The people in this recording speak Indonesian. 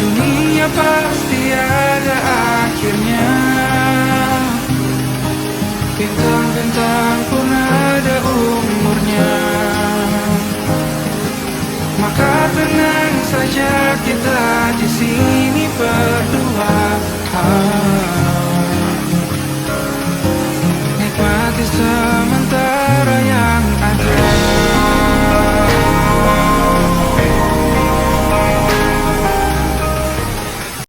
Dunia pasti ada akhirnya. Bintang-bintang pun ada umurnya. Maka tenang saja kita di sini.